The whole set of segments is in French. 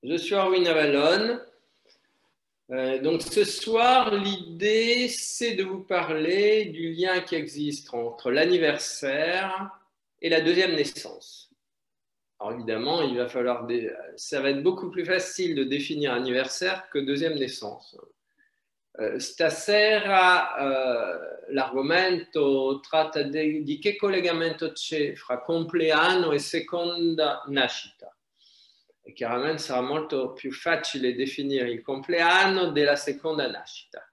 Je suis Erwin Avalon. Donc ce soir, l'idée, c'est de vous parler du lien qui existe entre l'anniversaire et la deuxième naissance. Alors évidemment, ça va être beaucoup plus facile de définir anniversaire que deuxième naissance. Stasera l'argomento tratta di che collegamento c'è fra compleanno e seconda nascita. E chiaramente sarà molto più facile definire il compleanno della seconda nascita.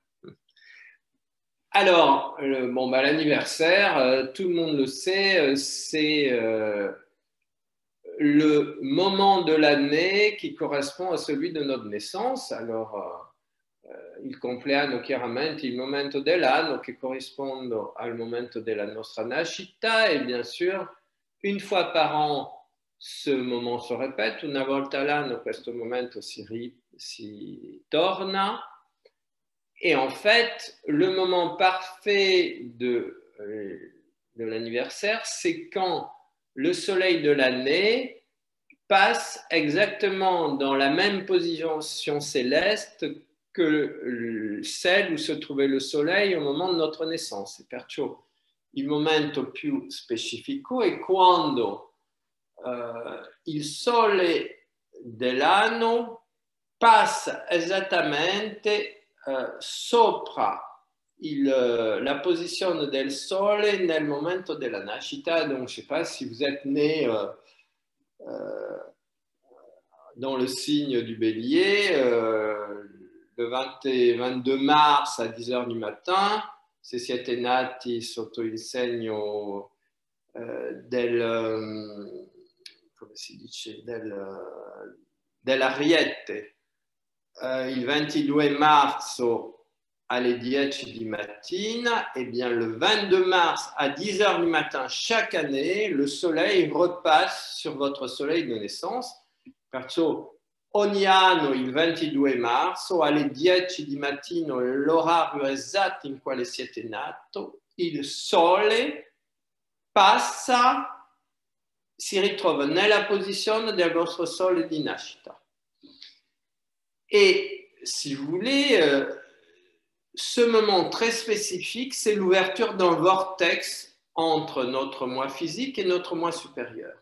Alors, l'anniversaire, tout le monde le sait, c'est le moment de l'année qui correspond à celui de notre naissance. Alors, il compleanno chiaramente il momento dell'anno che corrisponde al momento della nostra nascita e bien sûr, une fois par an, ce moment se répète, una volta all'anno questo momento si torna. Et en fait, le moment parfait de l'anniversaire, c'est quand le soleil de l'année passe exactement dans la même position céleste que celle où se trouvait le soleil au moment de notre naissance. E perciò il momento più specifico è quando il sole dell'anno passa esattamente sopra la posizione del sole nel momento della nascita. Donc, je ne sais pas si vous êtes né dans le signe du bélier, le 22 mars à 10 heures du matin, se siete nati sotto il segno come si dice, dell'Ariete, il 22 marzo alle 10 di mattina, et bien le 22 mars à 10 heures du matin chaque année, le soleil repasse sur votre soleil de naissance. Perciò ogni anno il 22 marzo alle 10 di mattino, l'orario esatto in quale siete nato, il sole passa, si ritrova nella posizione del vostro sole di nascita. Et si vous voulez, ce moment très spécifique, c'est l'ouverture d'un vortex entre notre moi physique et notre moi supérieur.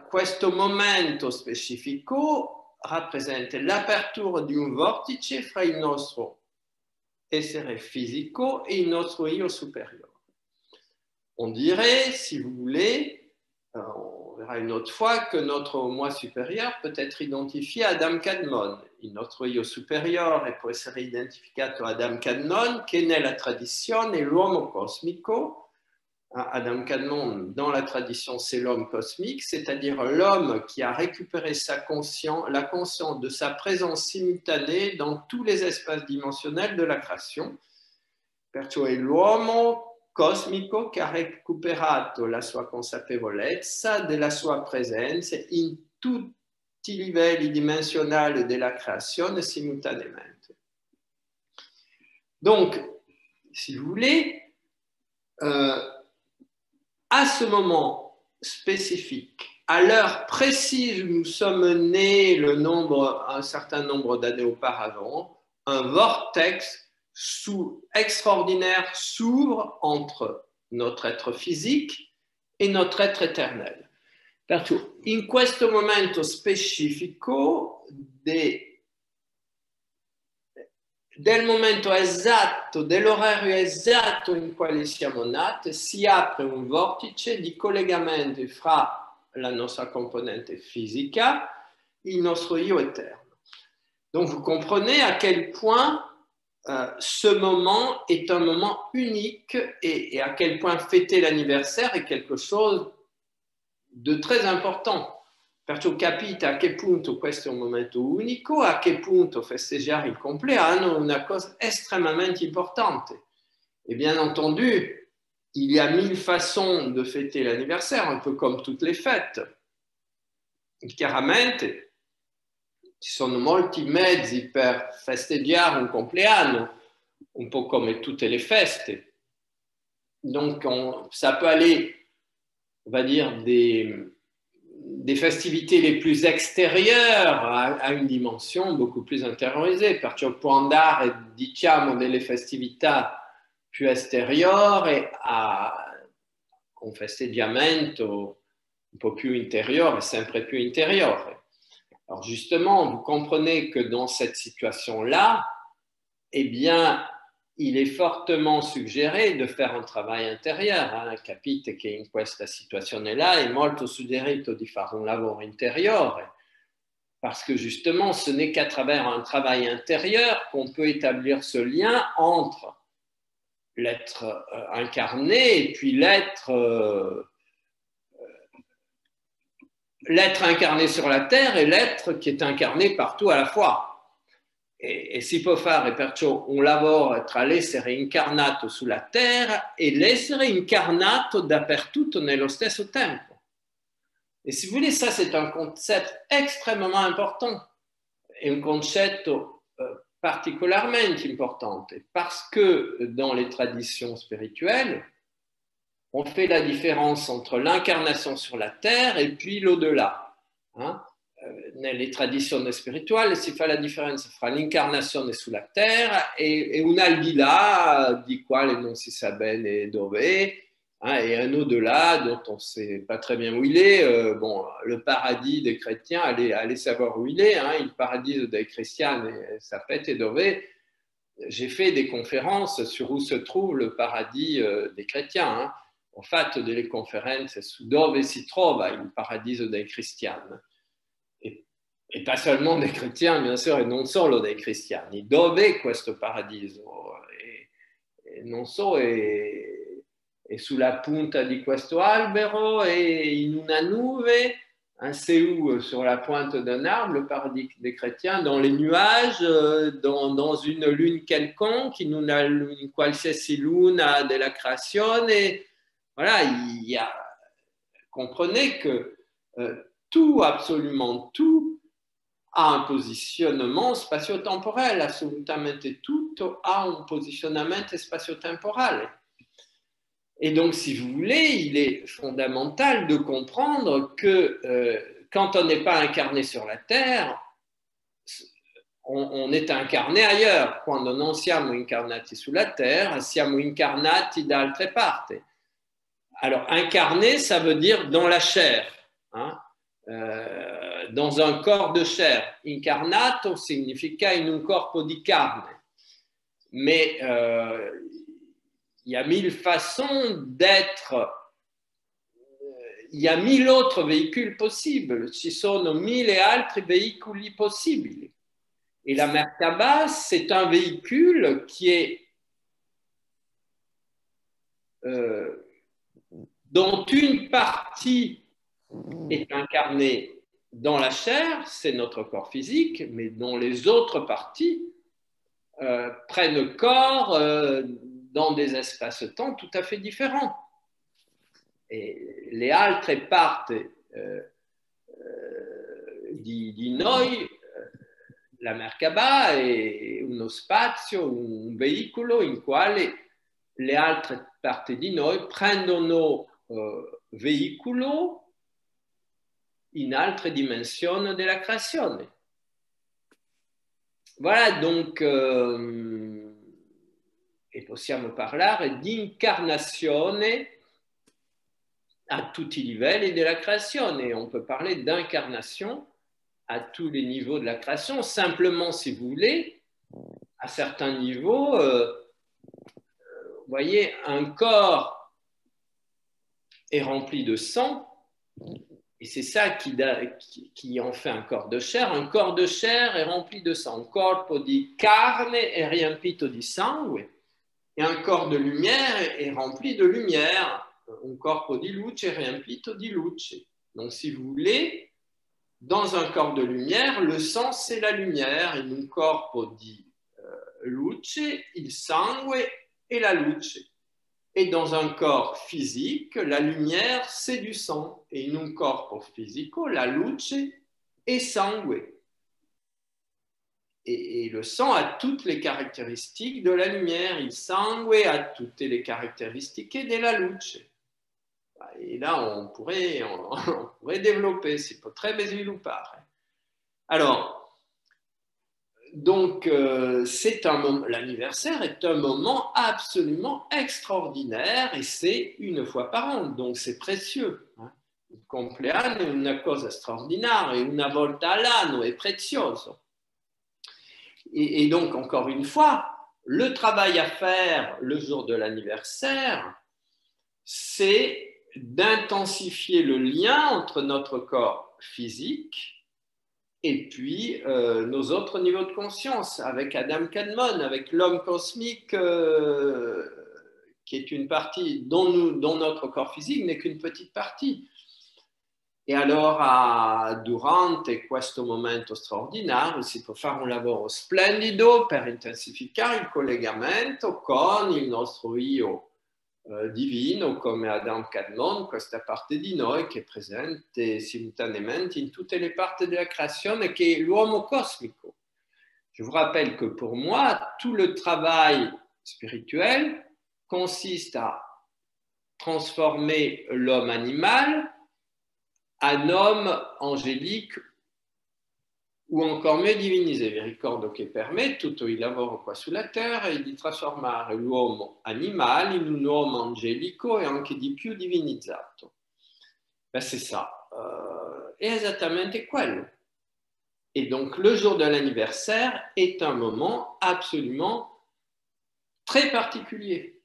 Questo momento specifico rappresenta l'apertura di un vortice fra il nostro essere fisico e il nostro io supérieur. On dirait, si vous voulez, on verra une autre fois, que notre moi supérieur peut être identifié a Adam Kadmon. Il nostro io superiore può essere identificato a Adam Kadmon, che nella tradizione è l'uomo cosmico. Adam Kadmon, dans la tradition, c'est l'homme cosmique, c'est-à-dire l'homme qui a récupéré la conscience de sa présence simultanée dans tous les espaces dimensionnels de la création. Perciò è l'uomo cosmico che ha recuperato la sua consapevolezza della sua presenza in tutti i livelli dimensionali della creazione simultanément. Donc, si vous voulez, à ce moment spécifique, à l'heure précise où nous sommes nés un certain nombre d'années auparavant, un vortex extraordinaire s'ouvre entre notre être physique et notre être éternel. Perciò in questo momento specifico del momento esatto, dell'orario esatto in quale siamo nati, si apre un vortice di collegamento fra la nostra componente fisica e il nostro io eterno. Donc vous comprenez à quel point ce moment est un moment unique et à quel point fêter l'anniversaire est quelque chose de très important. Perciò capite a che punto questo è un momento unico, a che punto festeggiare il compleanno è una cosa estrêmement importante. Et bien entendu, il y a 1000 façons de fêter l'anniversaire, un peu comme toutes les fêtes. Chiaramente, ci sono molti mezzi per festeggiare un compleanno, un po' come tutte le feste. Donc, ça peut aller, on va dire, des des festivités les plus extérieures a une dimension beaucoup plus intériorisée. Perciò può andare, diciamo, delle festività più esteriori a un festeggiamento un po' più intérieur et sempre più intérieur. Alors justement, vous comprenez que dans cette situation-là, eh bien, il est fortement suggéré de faire un travail intérieur. Capite che in questa situazione-là è molto suggerito di fare un lavoro interiore, parce que justement, ce n'est qu'à travers un travail intérieur qu'on peut établir ce lien entre l'être incarné et puis l'être incarné sur la terre et l'être qui est incarné partout à la fois. E si può fare perciò un lavoro tra l'essere incarnato sulla terra e l'essere incarnato dappertutto nello stesso tempo. Et si vous voulez, ça c'est un concept extrêmement important et un concetto particolarmente importante parce que dans les traditions spirituelles, on fait la différence entre l'incarnation sur la terre et puis l'au-delà. Nelle tradizioni spirituali si fa la differenza fra l'incarnazione sulla terra e un al di là di quale non si sa bene dove è, et un au-delà dont on ne sait pas très bien où il est. Bon, le paradis des chrétiens, allez savoir où il est, il paradis dei cristiani sapete dove. J'ai fait des conférences sur où se trouve le paradis des chrétiens. Ho fatto delle conferenze su dove si trova il paradiso dei cristiani. E pas seulement dei chrétiens, bien sûr, e non solo dei cristiani. Dov'è questo paradiso? E non so, è sulla punta di questo albero, è in una nube, c'est où? Sur la pointe d'un arbre, le paradis des chrétiens, dans les nuages, dans une lune quelconque, in una qualsiasi luna della creazione. Voilà, il y a, comprenez que tout, absolument tout, ha un posizionamento spazio-temporale, assolutamente tutto ha un posizionamento spazio-temporale. Et donc, si vous voulez, il est fondamental de comprendre que quand on n'est pas incarné sur la Terre, on est incarné ailleurs. Quando non siamo incarnati sulla Terre, siamo incarnati da altre parti. Alors, incarné, ça veut dire dans la chair, dans un corps de chair. Incarnato significa in un corpo di carne. Mais il y a 1000 façons d'être, il y a 1000 autres véhicules possibles, ci sono 1000 altri veicoli possibili. Et la Merkaba, c'est un véhicule qui est dont une partie est incarnée dans la chair, c'est notre corps physique, mais dont les autres parties prennent corps dans des espaces-temps tout à fait différents. E le altre parti di noi, la Merkaba è uno spazio, un veicolo in quale le altre parti di noi prendono veicolo in altre dimensioni della creazione. Voilà, donc, e possiamo parlare di incarnazione à tous les livelli della creazione. On peut parler d'incarnation à tous les niveaux de la création. Simplement, si vous voulez, à certains niveaux, vous voyez, un corps est rempli de sang, et c'est ça qui en fait un corps de chair. Un corps de chair est rempli de sang. Un corpo di carne è riempito di sangue. Et un corps de lumière est rempli de lumière. Un corpo di luce è riempito di luce. Donc, si vous voulez, dans un corps de lumière, le sang, c'est la lumière. In un corpo di luce, il sangue est la luce. Et dans un corps physique, la lumière, c'est du sang. Et in un corpo fisico, la luce è sangue. Et le sang a toutes les caractéristiques de la lumière. Il sangue a toutes les caractéristiques de la luce. Et là, on pourrait développer, si très basil ou pas. Alors, donc, l'anniversaire est un moment absolument extraordinaire et c'est une fois par an, donc c'est précieux. Il compleanno è una cosa straordinaria, una volta all'anno, è prezioso. Et donc, encore une fois, le travail à faire le jour de l'anniversaire, c'est d'intensifier le lien entre notre corps physique et puis nos autres niveaux de conscience, avec Adam Kadmon, avec l'homme cosmique, qui est une partie dont notre corps physique n'est qu'une petite partie. E allora durante questo momento straordinario si può fare un lavoro splendido per intensificare il collegamento con il nostro io divino come Adam Kadmon, questa parte di noi che è presente simultaneamente in tutte le parti della creazione, che è l'uomo cosmico. Je vous rappelle que pour moi, tout le travail spirituel consiste à transformer l'homme animal en homme angelique o ancora mieux divinisé. Vi ricordo che per me tutto il lavoro qua sulla terra è di trasformare l'uomo animale in un uomo angelico e anche di più divinizzato. Ben c'est ça. È esattamente quello. Et donc le jour de l'anniversaire est un moment absolument très particulier.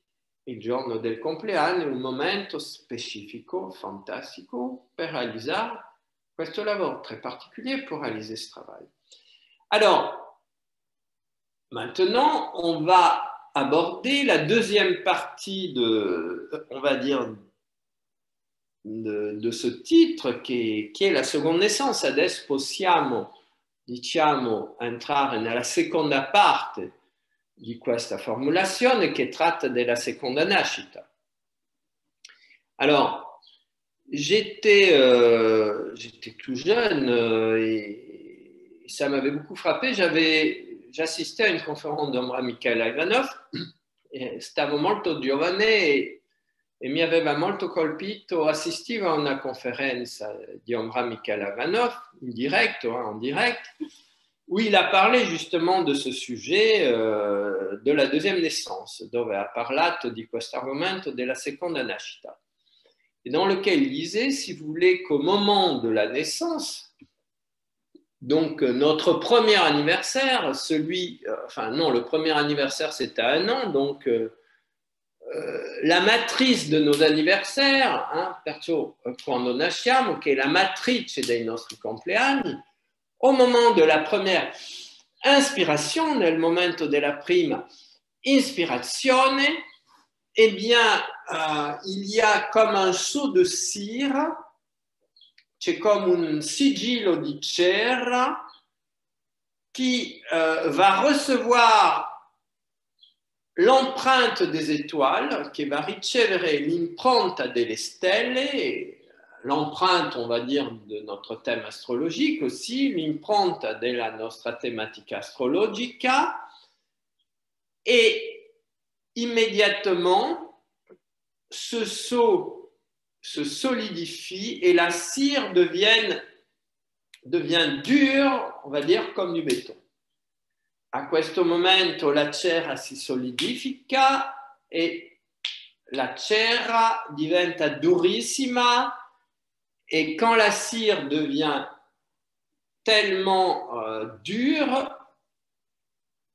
Il giorno del compleanno è un momento specifico, fantastico, per realizzare questo lavoro très particulier pour réaliser ce travail. Alors, maintenant, on va aborder la deuxième partie on va dire, de ce titre qui est la seconde naissance. Adesso possiamo, diciamo, entrare nella seconda parte di questa formulazione che tratta della seconda nascita. Alors, j'étais tout jeune et ça m'avait beaucoup frappé. J'assistais à une conférence d'Omra Michaela Ivanov e stavo molto giovane e mi aveva molto colpito. Assistivo a una conferenza di Omra Michaela Ivanov en direct, où il a parlé justement de ce sujet de la deuxième naissance, dove ha parlato di questo argomento della seconda nascita, et dans lequel il disait, si vous voulez, qu'au moment de la naissance, donc notre premier anniversaire, le premier anniversaire c'était à 1 an, donc la matrice de nos anniversaires, perciò quando nasciamo, che è la matrice dei nostri compleanni, au moment de la première inspiration, nel momento della prima ispirazione, eh bien, il y a comme un seau de cire, c'è come un sigillo di cera qui va recevoir l'empreinte des étoiles, che va ricevere l'impronta delle stelle, l'empreinte, on va dire, de notre thème astrologique aussi, l'impronta della nostra tematica astrologica, et immédiatement, ce seau se solidifie et la cire devient dure, on va dire, comme du béton. A questo momento la cera si solidifica e la cera diventa durissima. Et quand la cire devient tellement dure,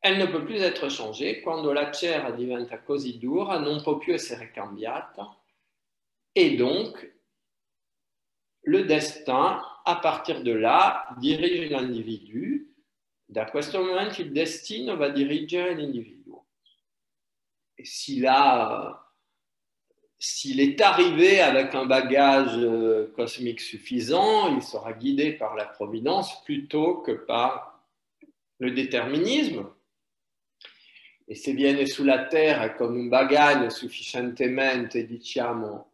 elle ne peut plus être changée. Quando la cera diventa così dura, non può più essere cambiata. Et donc, le destin, à partir de là, dirige l'individu. Da questo momento il destino va dirigere l'individu. Et s'il est arrivé avec un bagage cosmique suffisant, il sera guidé par la providence plutôt que par le déterminisme. E se viene sulla Terra con un bagaglio sufficientemente, diciamo,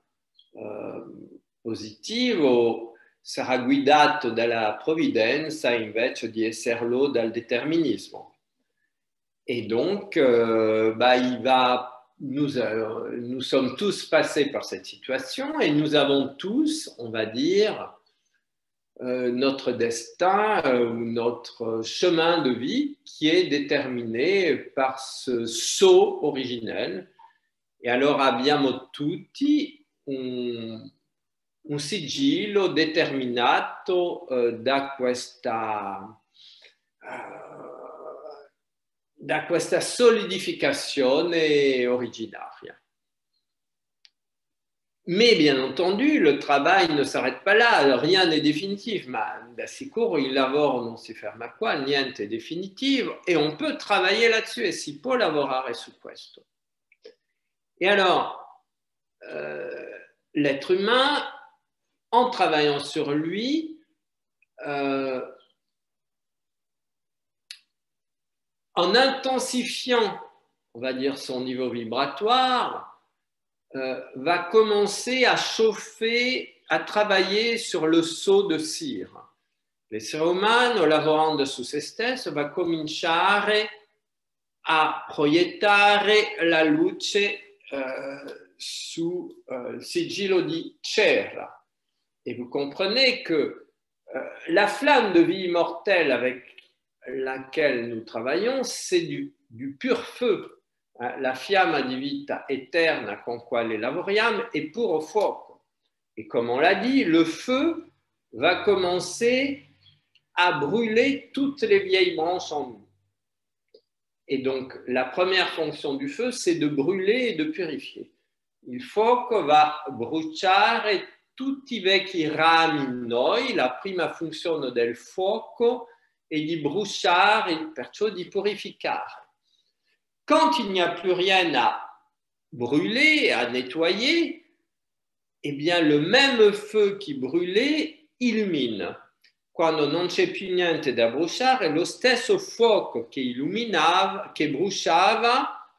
positivo, sarà guidato dalla provvidenza invece di esserlo dal déterminisme. Et donc, il va nous sommes tous passés par cette situation et nous avons tous, on va dire, notre destin ou notre chemin de vie qui est déterminé par ce saut originel. E allora abbiamo tutti un sigillo determinato da questa solidificazione originaria. Mais bien entendu, le travail ne s'arrête pas là, rien n'est définitif, ma da sicuro il lavoro non si ferma qua, niente è definitivo, et on peut travailler là-dessus, e si può lavorare su questo. Et alors, l'être humain, en travaillant sur lui, en intensifiant, on va dire, son niveau vibratoire, va commencer a chauffer, a travailler sur le saut de cire. L'essere umano, lavorando su se stesso, va cominciare a proiettare la luce sul sigillo di cera. Et vous comprenez que la flamme de vie immortelle avec laquelle nous travaillons, c'est du pur feu. La fiamma di vita eterna con quale lavoriamo è puro fuoco. Et comme on l'a dit, le feu va commencer à brûler toutes les vieilles branches en nous. Et donc, la première fonction du feu, c'est de brûler et de purifier. Il fuoco va bruciare tutti i vecchi rami in noi, la prima funzione del fuoco è di bruciare, perciò di purificare. Quand il n'y a plus rien à brûler, à nettoyer, eh bien le même feu qui brûlait illumine. Quando non c'è più niente da bruciare, lo stesso fuoco che illuminava, che bruciava,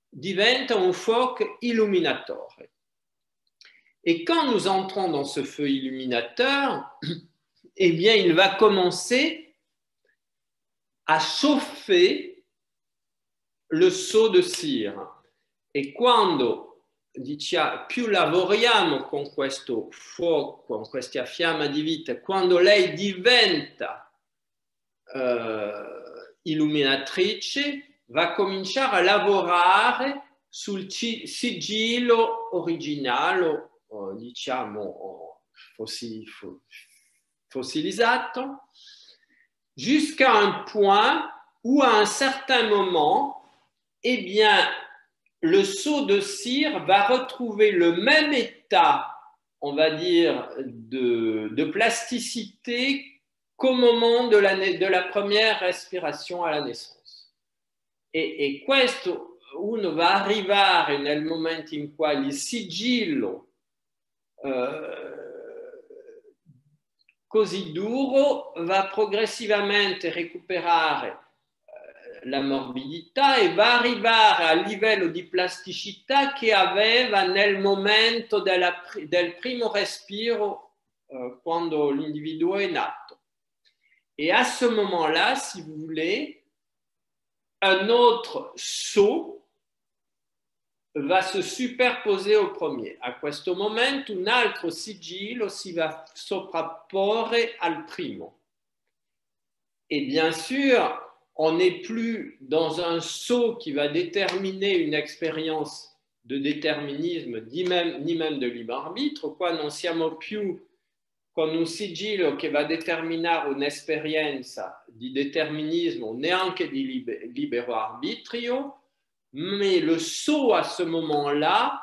diventa un fuoco illuminatore. Et quand nous entrons dans ce feu illuminateur, eh bien il va commencer à chauffer le seau de cire. E quando più lavoriamo con questo fuoco, con questa fiamma di vita, quando lei diventa illuminatrice, va cominciare a lavorare sul sigillo originale, diciamo fossilizzato, jusqu'à un point où à un certain moment, eh bien, le seau de cire va retrouver le même état, on va dire, de plasticité qu'au moment de la première respiration à la naissance. E questo uno va arrivare nel momento in cui il sigillo così duro va progressivamente recuperare la morbidità e va arrivare al livello di plasticità che aveva nel momento del primo respiro quando l'individuo è nato. Et à ce moment-là, si vous voulez, un autre saut va se superposer au premier. A questo momento un altro sigillo si va sovrapporre al primo. Et bien sûr, on n'est plus dans un saut qui va déterminer une expérience de déterminisme ni même de libre arbitre, qua non siamo più con un sigillo che va determinare un'esperienza di determinismo neanche di libero arbitrio, mais le saut à ce moment-là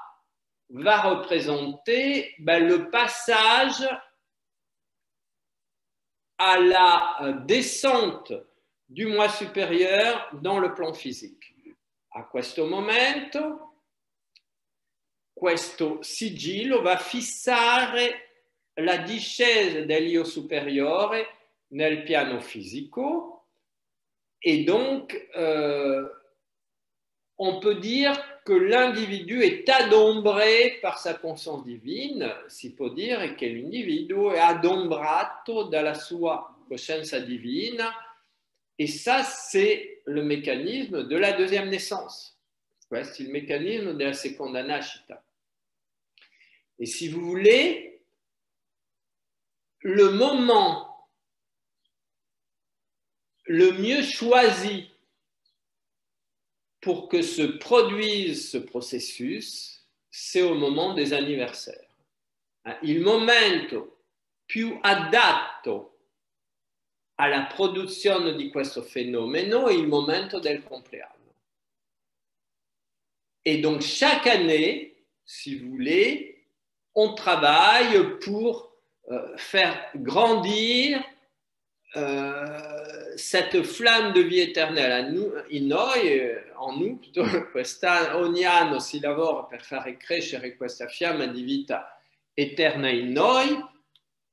va représenter le passage à la descente du moi supérieur dans le plan physique. A questo momento, questo sigillo va fissare la discesa dell'io superiore nel piano fisico et donc on peut dire que l'individu est adombré par sa conscience divine, si può dire che l'individuo è adombrato dalla sua coscienza divina. Et ça, c'est le mécanisme de la deuxième naissance. Questo è il meccanismo della seconda nascita. Et si vous voulez, le moment le mieux choisi pour que se produise ce processus, c'est au moment des anniversaires. Il momento più adatto alla produzione di questo fenomeno è il momento del compleanno. Et donc chaque année, si vous voulez, on travaille pour faire grandir cette flamme de vie éternelle en nous, plutôt, ogni anno si lavora per fare crescere questa fiamma di vita eterna in noi,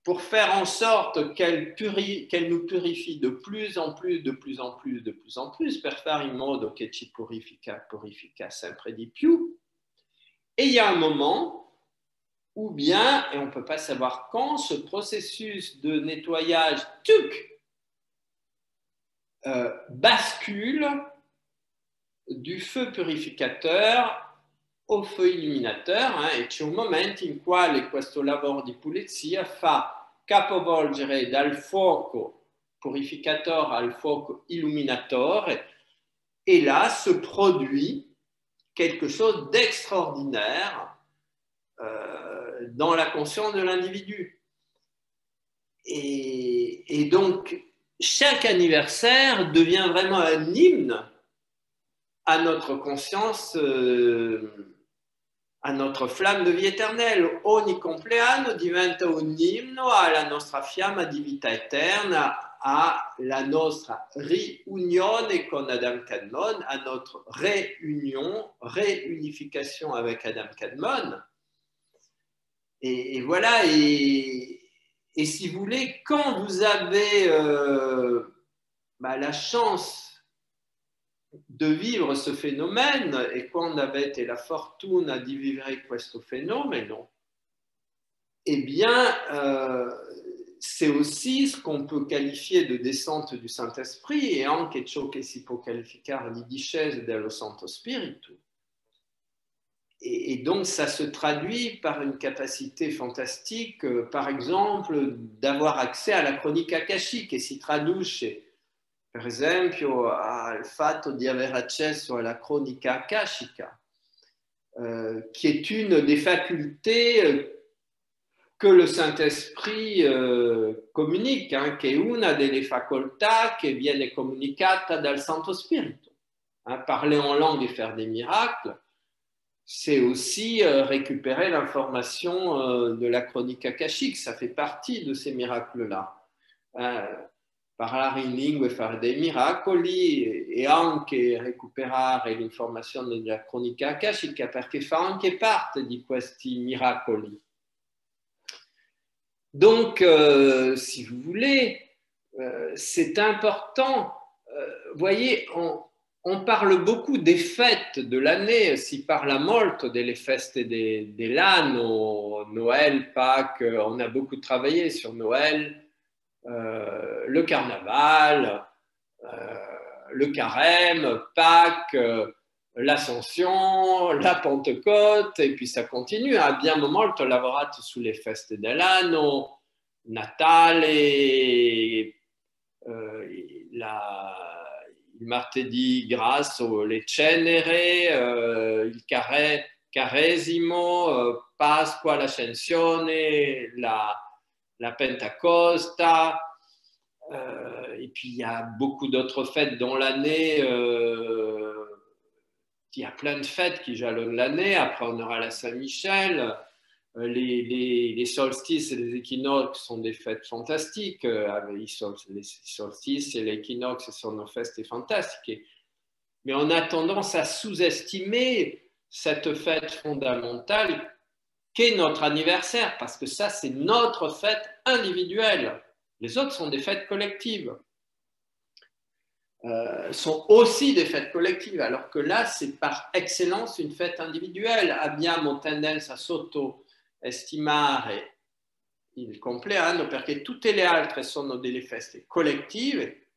pour faire en sorte qu'elle nous purifie de plus en plus, de plus en plus, de plus en plus, per fare in modo che ci purifica sempre di più. Et il y a un moment ou bien, et on ne peut pas savoir quand, ce processus de nettoyage bascule du feu purificateur au feu illuminateur, e c'è un momento in quale questo lavoro di pulizia fa capovolgere dal fuoco purificatore al fuoco illuminatore, et là se produit quelque chose d'extraordinaire dans la conscience de l'individu. Et donc, chaque anniversaire devient vraiment un hymne à notre conscience, a notre flamme de vie éternelle. Ogni compleanno diventa un inno alla nostra fiamma di vita eterna, alla nostra riunione con Adam Kadmon, à notre réunification avec Adam Kadmon. Et voilà, et si vous voulez, quand vous avez la chance de vivre ce phénomène, et quando avete la fortuna di vivere questo fenomeno, eh bien, c'est aussi ce qu'on peut qualifier de descente du Saint-Esprit, e anche ciò che si può qualificare di discesa dello Santo Spirito. Et donc, ça se traduit par une capacité fantastique, par exemple, d'avoir accès à la chronique akashique, e si traduce, per esempio, al fatto di aver accesso alla cronica akashica, qui est une des facultés que le Saint-Esprit communique, che è una delle facoltà che viene comunicata dal Santo Spirito. Parler en langue et faire des miracles, c'est aussi récupérer l'information de la chronique akashique. Ça fait partie de ces miracles-là. Parlare in lingue e fare dei miracoli, e anche recuperare l'informazione della cronica akashica, perché fa anche parte di questi miracoli. Donc, si vous voulez, c'est important. Vous voyez, on parle beaucoup des fêtes de l'année, si parla molto delle feste dell'anno, Noël, Pâques, on a beaucoup travaillé sur Noël, le carnaval, le carême, Pâques, l'Ascension, la Pentecôte, et puis ça continue. Abbiamo molto lavorato sulle feste dell'anno, Natale, il martedì grasso, le cenere, il Caresimo, Pasqua, l'Ascensione, la Pentacosta, et puis il y a beaucoup d'autres fêtes dans l'année. Il y a plein de fêtes qui jalonnent l'année. Après, on aura la Saint-Michel. Les solstices et les équinoxes sont des fêtes fantastiques. Les solstices et l'équinoxe sont nos fêtes fantastiques. Mais on a tendance à sous-estimer cette fête fondamentale qu'est notre anniversaire, parce que ça, c'est notre fête individuelle. Les autres sont des fêtes collectives. Sont aussi des fêtes collectives, alors que là, c'est par excellence une fête individuelle. Abbiamo tendenza a sottoestimare il compleanno perché tutte le altre sono delle feste collettive,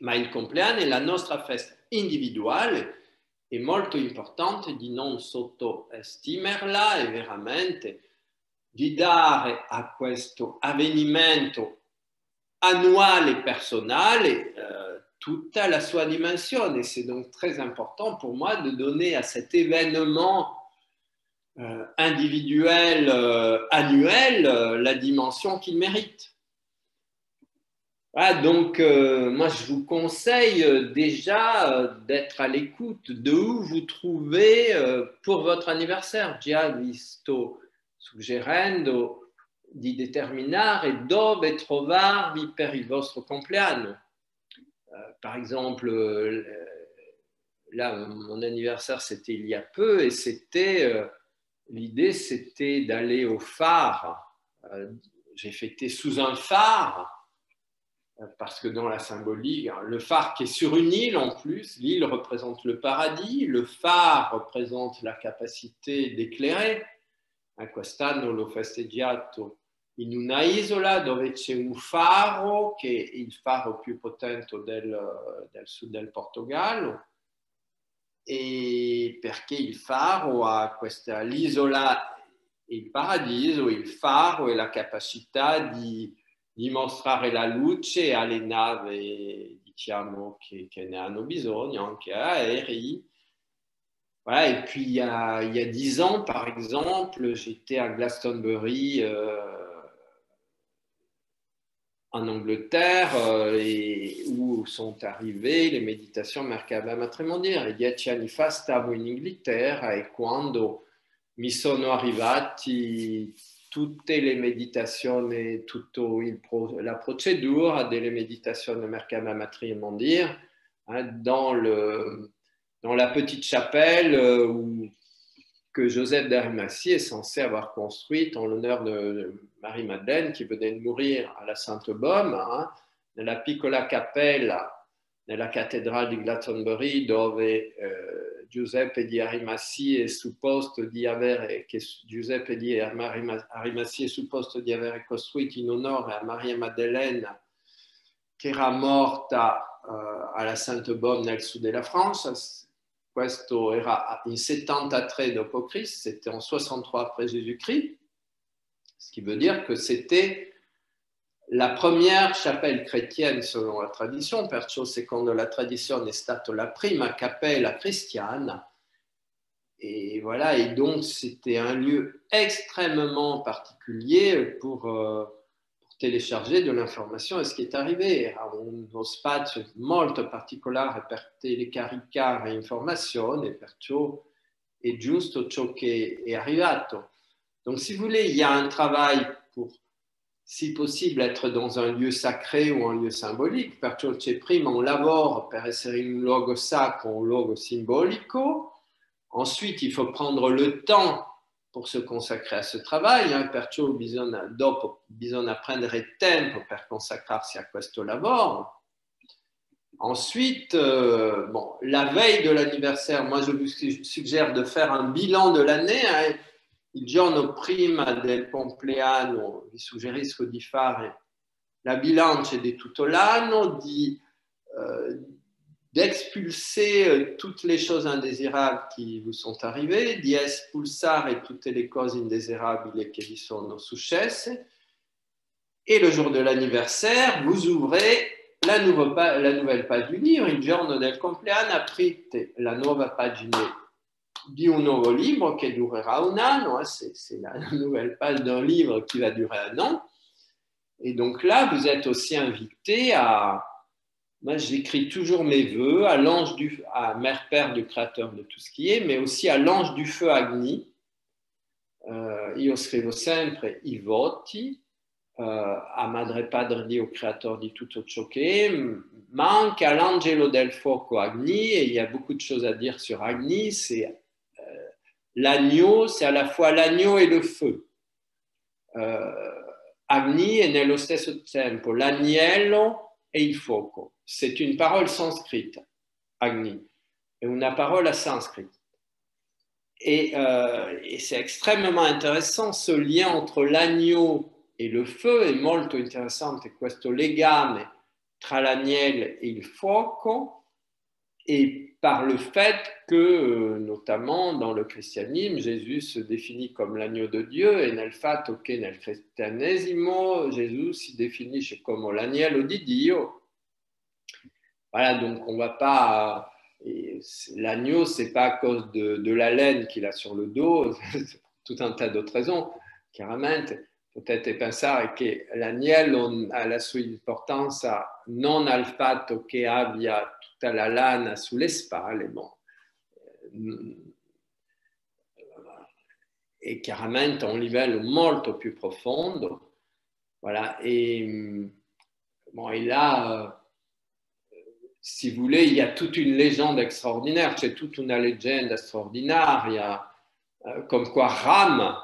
ma il compleanno è la nostra festa individuale, è molto importante di non sottoestimarla e veramente di dare a questo avvenimento annuale personnel toute la sua dimension. Et c'est donc très important pour moi de donner à cet événement individuel annuel la dimension qu'il mérite. Voilà, donc moi je vous conseille déjà d'être à l'écoute de où vous trouvez pour votre anniversaire. Già vi sto suggerendo di determinare dove trovarvi per il vostro compleanno. Par exemple, là, mon anniversaire, c'était il y a peu, et l'idée, c'était d'aller au phare. J'ai fêté sous un phare, parce que dans la symbolique, le phare qui est sur une île en plus, l'île représente le paradis, le phare représente la capacité d'éclairer. Quest'anno l'ho festeggiato in una isola dove c'è un faro che è il faro più potente del sud del Portogallo, e perché il faro ha l'isola, il paradiso, il faro e la capacità di mostrare la luce alle navi, diciamo, che ne hanno bisogno, anche aerei. Voilà, et puis il y a 10 ans, par exemple, j'étais à Glastonbury en Angleterre où sont arrivées le meditazioni Merkaba Matrimondiale. 10 anni fa stavo in Inghilterra e quando mi sono arrivati tutte le meditazioni, la procedura delle meditazioni Merkaba Matrimondiale dans la petite chapelle que Joseph d'Arimathie est censé avoir construite en l'honneur de Marie-Madeleine qui venait de mourir à la Sainte-Baume, nella piccola cappella nella cattedrale di Glastonbury dove Giuseppe di Arimathie è supposto di avere costruito in onore a Maria-Madeleine che era morta alla Sainte-Baume nel sud della Francia. Questo era in 73 d.C., c'était en 63 après Jésus-Christ, ce qui veut dire que c'était la première chapelle chrétienne selon la tradition, perciò secondo la tradizione è stata la prima cappella cristiana. Et voilà, et donc c'était un lieu extrêmement particulier pour télécharger de l'information. E ce qui est arrivé a uno spazio molto particolare per telecaricare informazioni, perciò è giusto ciò che è arrivato. Donc si vous voulez, il y a un travail pour, si possible, être dans un lieu sacré ou un lieu symbolique, perciò c'è prima un lavoro per essere in un luogo sacro, un luogo simbolico. Ensuite, il faut prendre le temps pour se consacrer a ce travail, perciò bisogna prendere tempo per consacrarsi a questo lavoro. Ensuite, la veille de l'anniversaire, moi je vous suggère de faire un bilan de l'année. Il giorno prima del compleanno vi suggerisco di fare la bilancia di tutto l'anno, d'expulser toutes les choses indésirables qui vous sont arrivées, di espulsare tutte le cose indésirabili che vi sono successe. Et le jour de l'anniversaire, vous ouvrez la nouvelle page du livre. Il giorno del compleanno aprite la nuova pagina di un nuovo libro che durerà un anno. C'est la nouvelle page d'un livre qui va durer un an. Et donc là, vous êtes aussi invité à... Moi, j'écris toujours mes vœux à Mère Père du Créateur de tout ce qui est, mais aussi à l'ange du feu Agni. Io scrivo sempre i voti a Madre Padre Dio, Créateur di tutto ciò che è, ma anche à l'angelo del fuoco Agni, et il y a beaucoup de choses à dire sur Agni. C'est l'agneau, c'est à la fois l'agneau et le feu. Agni è nello stesso tempo l'agnello e il fuoco. C'est une parole sanscrite, Agni, et une parole sanscrite. Et c'est extrêmement intéressant ce lien entre l'agneau e le feu, è molto interessante questo legame tra l'agnello e il fuoco. et par le fait que, notamment dans le christianisme, Jésus se définit comme l'agneau de Dieu, et nel fatto che nel cristianesimo Jésus si définisce comme l'agnello di Dio. Voilà, donc on ne va pas. L'agneau, ce n'est pas à cause de la laine qu'il a sur le dos, c'est pour tout un tas d'autres raisons. Chiaramente, potete pensare che l'agnello ha la sua importanza non al fatto che abbia tutta la lana sulle spalle, bon. E chiaramente a un livello molto più profondo. Voilà, et bon, et là, si vous voulez, il y a toute une légende extraordinaire, c'è tutta una leggenda straordinaria, comme quoi Ram,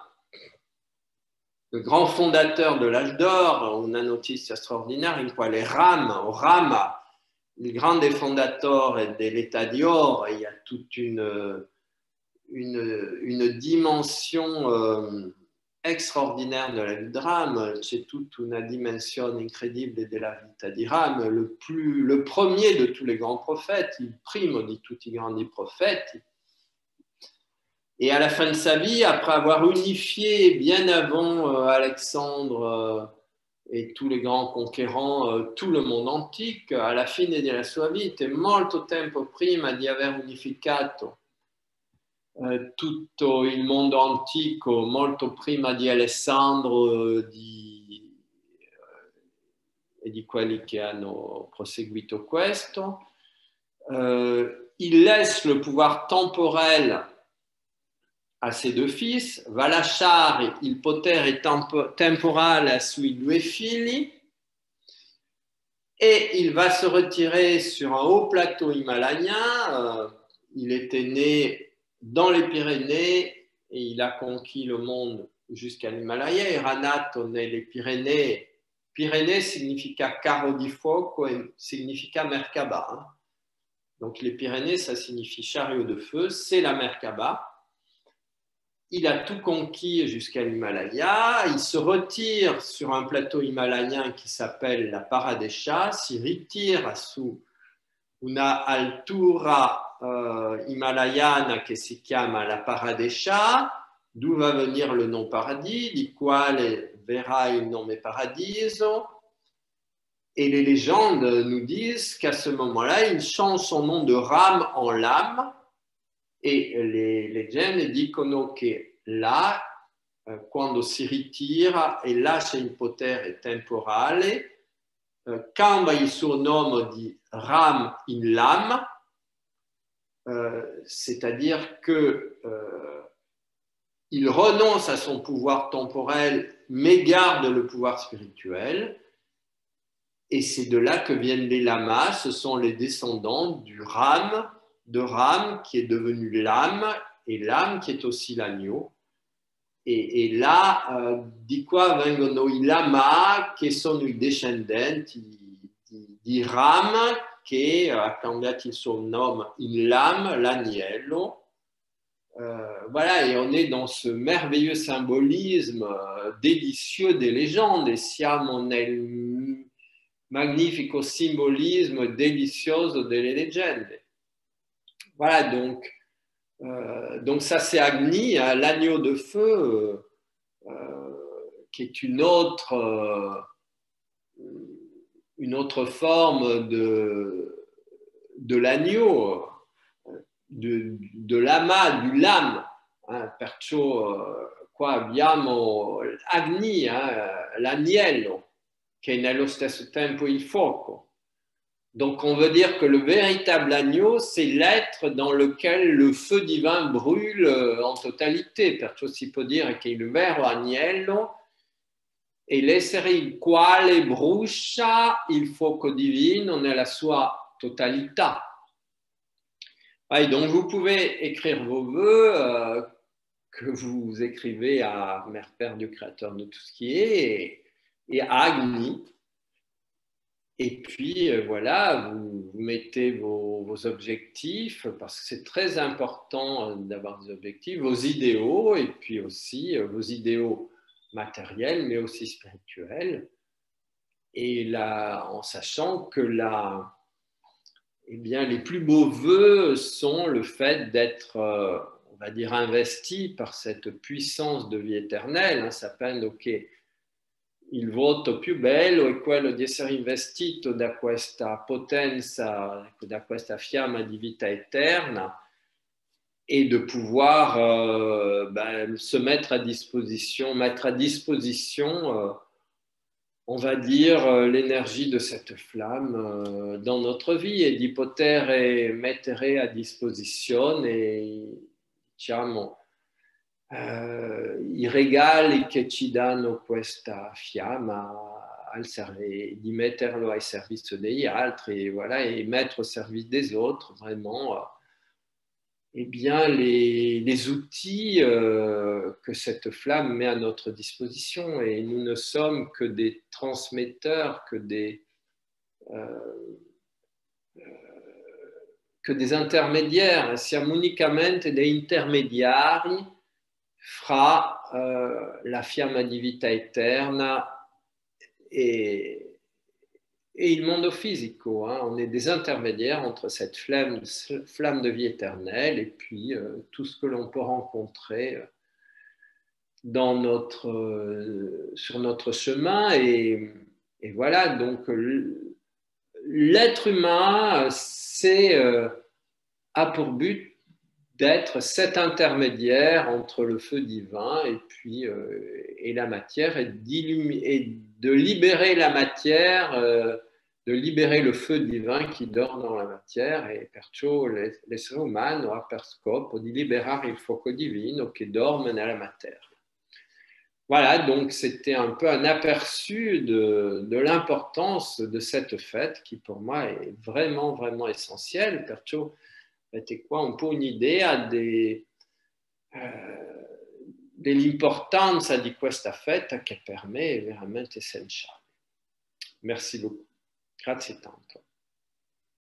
le grand fondateur de l'âge d'or, una notizia straordinaria in quale Ram, o Rama, il grande fondatore dell'età di oro, il y a toute une dimension extraordinaire de la vie de Ram, c'è tutta una dimensione incredibile della vita di Ram, le premier de tous les grands prophètes, il primo di tutti i grandi profeti. Et à la fin de sa vie, après avoir unifié bien avant Alexandre et tous les grands conquérants, tout le monde antique, alla fine della sua vita, molto tempo prima di aver unificato tutto il mondo antico, molto prima di Alessandro e di quelli che hanno proseguito questo, il laisse le pouvoir temporel a ses deux fils, va lasciare il potere temporale sui due figli et il va se retirer sur un haut plateau himalayen. Il était né dans les Pyrénées et il a conquis le monde jusqu'à l'Himalaya. Era nato nelle Pyrénées. Pyrénées significa carro di fuoco et significa Merkaba. Hein. Donc les Pyrénées, ça signifie chariot de feu, c'est la Merkaba. Il a tout conquis jusqu'à l'Himalaya. Il se retire sur un plateau himalayen qui s'appelle la Paradesha, si ritira su una altura himalayana che si chiama la Paradesha, d'où va venir le nom paradis, di quale verrà il nome paradiso. Et les légendes nous disent qu'à ce moment-là, il change son nom de Ram en Lam. E le leggende dicono che là, quando si ritira e lascia il potere temporale, cambia il suo nome di Ram in Lam, c'est-à-dire que il renonce à son pouvoir temporel, mais garde le pouvoir spirituel. Et c'est de là que viennent les lamas, ce sont les descendants du Ram, de Ram qui est devenu l'âme et l'âme qui est aussi l'agneau. E là, di qua vengono i lama che sono i discendenti di Ram che ha cambiato il suo nome in Lam, l'agnello. Voilà, et on est dans ce merveilleux symbolisme délicieux des légendes, et siamo nel magnifico simbolisme delizioso delle leggende. Voilà, donc ça c'est Agni, hein, l'agneau de feu, qui est une autre forme de l'agneau, de l'ama, du lame. Hein, perciò qua abbiamo Agni, l'agnello, che è nello stesso tempo il fuoco. Donc on veut dire que le véritable agneau, c'est l'être dans lequel le feu divin brûle en totalité. Perciò si può dire che il vero agnello è l'essere il quale brucia il fuoco divino nella sua totalità. Et donc vous pouvez écrire vos vœux que vous écrivez à Mère Père Dieu Créateur de tout ce qui est et à Agni. Et puis voilà, vous mettez vos objectifs, parce que c'est très important d'avoir des objectifs, vos idéaux, et puis aussi vos idéaux matériels, mais aussi spirituels. Et là, en sachant que eh bien, les plus beaux vœux sont le fait d'être, on va dire, investi par cette puissance de vie éternelle. Sapendo che il voto più bello è quello di essere investito da questa potenza, da questa fiamma di vita eterna et de pouvoir se mettre à disposition, on va dire, l'énergie de cette flamme dans notre vie e di poter mettere a disposizione, diciamo, i regali che ci danno questa fiamma di metterlo al servizio degli altri, voilà, et mettre au service des autres vraiment eh bien, les outils que cette flamme met à notre disposition. Et nous ne sommes que des transmetteurs, que des intermédiaires. Siamo unicamente dei intermediari fra la fiamma di vita eterna et il mondo physico. On est des intermédiaires entre cette flamme de vie éternelle et puis tout ce que l'on peut rencontrer sur notre chemin. Et voilà, donc l'être humain a pour but d'être cet intermédiaire entre le feu divin et puis et la matière, et de libérer la matière, de libérer le feu divin qui dort dans la matière. E perciò l'essere umano ha per scopo di liberare il fuoco divino che dorme nella materia. Voilà, donc c'était un peu un aperçu de l'importance de cette fête qui pour moi est vraiment, vraiment essentielle. Perciò avete qua un po' un'idea dell'importanza di questa festa che per me è veramente essenziale. Merci beaucoup. Grazie tanto.